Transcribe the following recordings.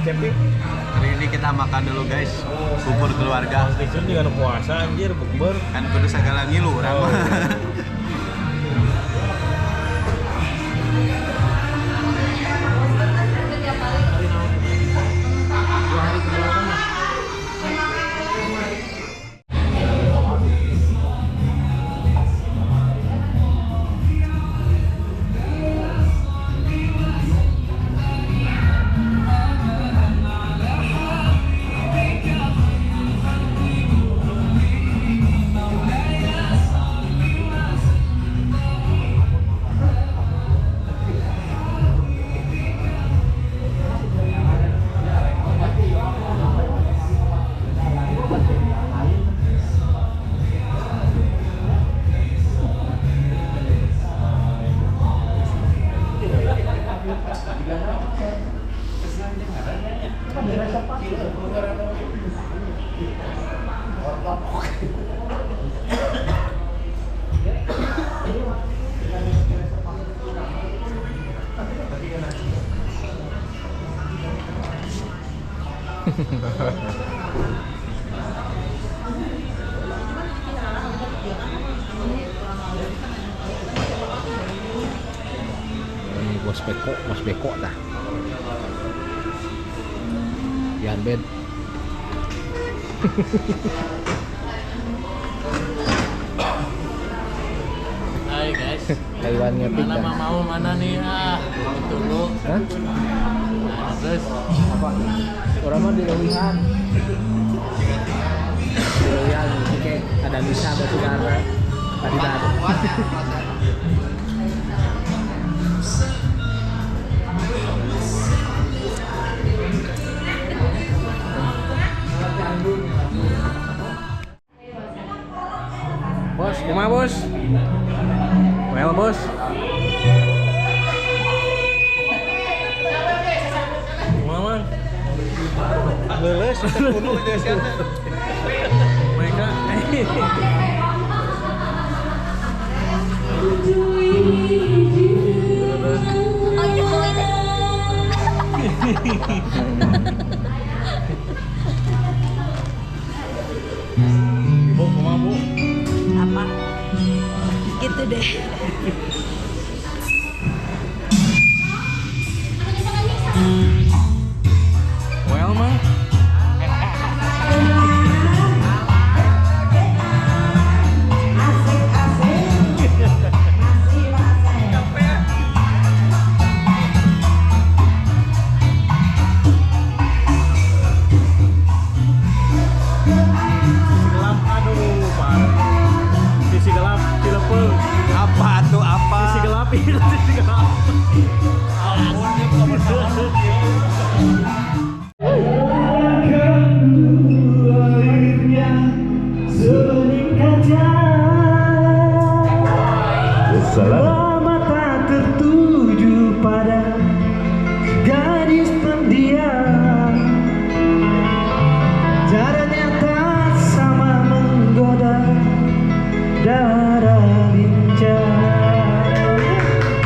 Cepi. Hari ini kita makan dulu guys, bubur keluarga. Itu juga ada puasa anjir, bukber. Kan kudu segala ngilu urang mah. Ini bos beko dah. Yan bed. Hai guys. Taiwan ngetik Mana dah. mau mana nih tunggu. Hah? Nah, terus Apa? Orang mah di Lewihan. Di Lewihan, oke. Ada bisa ada saudara. Tadi ada. Bos, kumaha bos? Well bos. Maman. Leles kita kuno guys ya. Mereka Bu, kumaha Bu? Apa gitu deh. Well mang. Gelap, aduh, parah. Sisi gelap, cilepeng. Apa tuh apa? Sisi gelap, sisi gelap. Mata tertuju pada gadis pendiam, caranya tak sama menggoda darah lincah.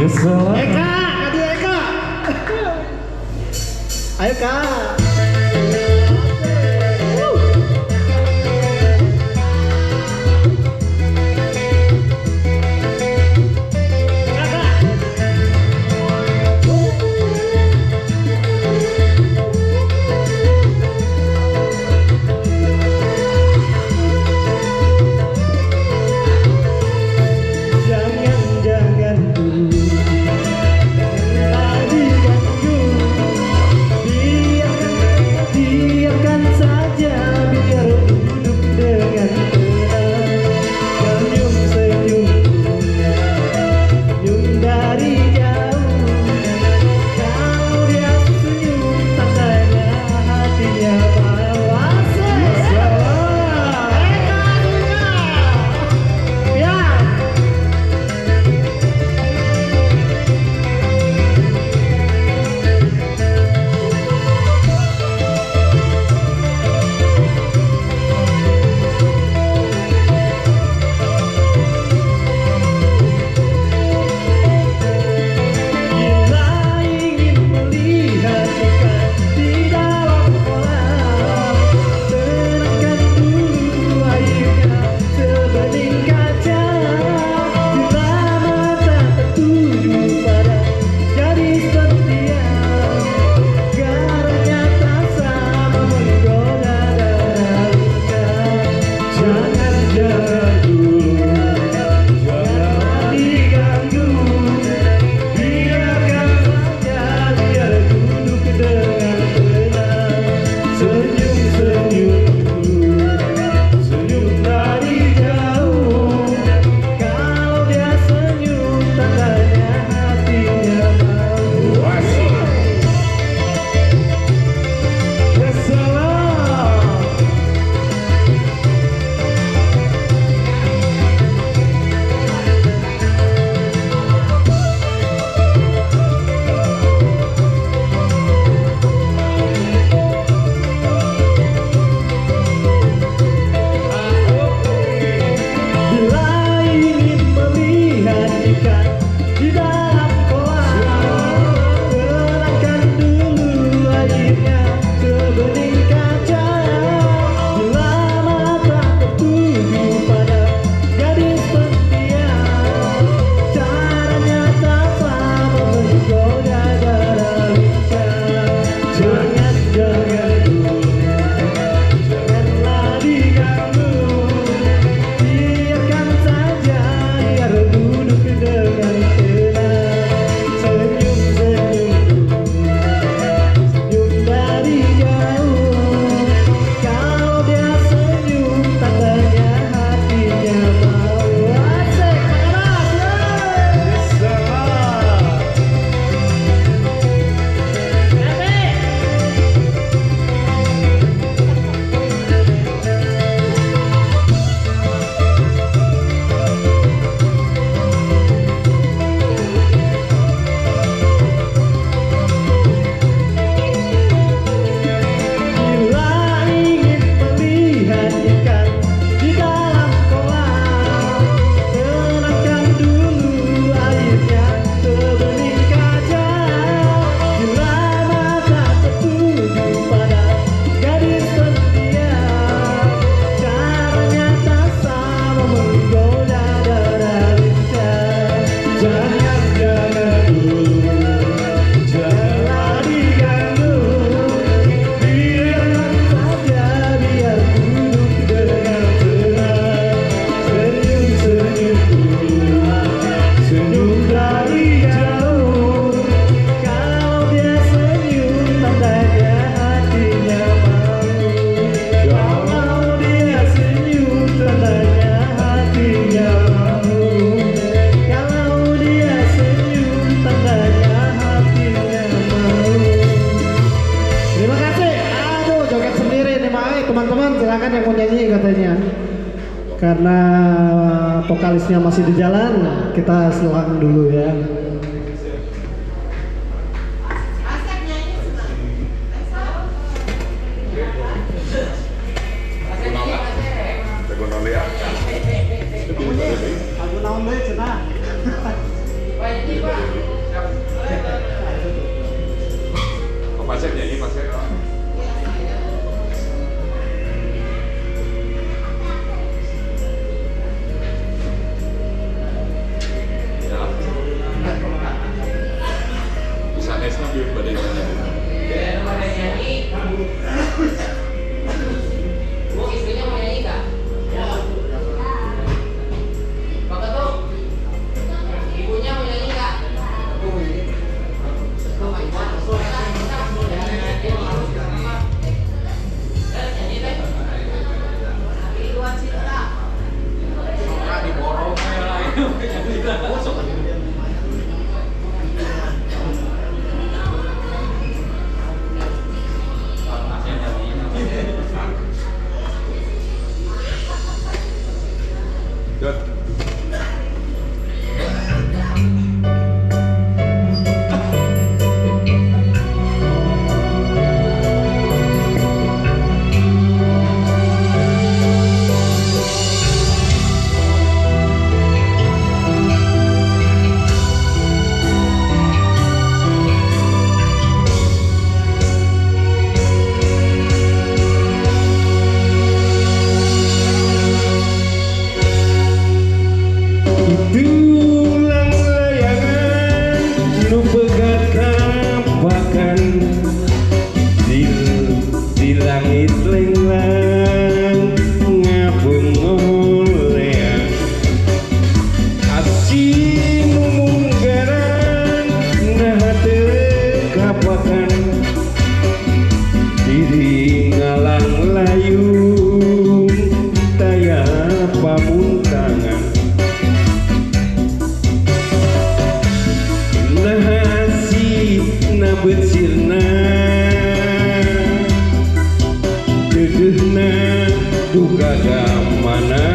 Eka, aduh Eka. Ayo Kak. Jangan-jangan dulu tak diganggu, biarkan karena vokalisnya masih di jalan, kita silakan dulu ya. Aku naon deui cenah. Pasek nyanyi pasek. Bisa esna biar badai nyanyi. Bu, istrinya mau nyanyi nggak? Pak Ketum, ibunya mau nyanyi nggak? Tulang layangan nu pegat kapakan di langit lenglang ngabung olean asing munggaran nah teu kapakan diri ngalang layung taya pamuntangan na becirna dedehna duka gamana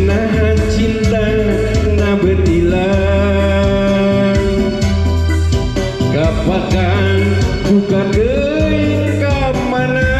nah cinta na betilang kapakan duka deui kamana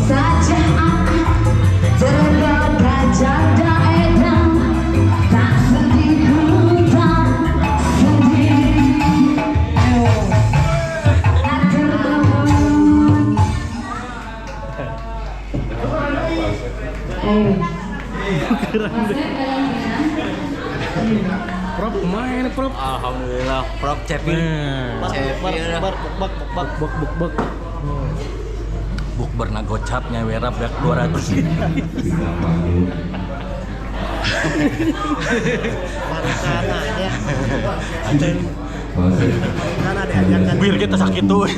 saja terbaca daerah tak sedih tak sedih tak terbangun. Prop main prop. Alhamdulillah, Prof Cepin. Buk. Bukber na gocapnya werap dak 200. Bir kita sakit tuh.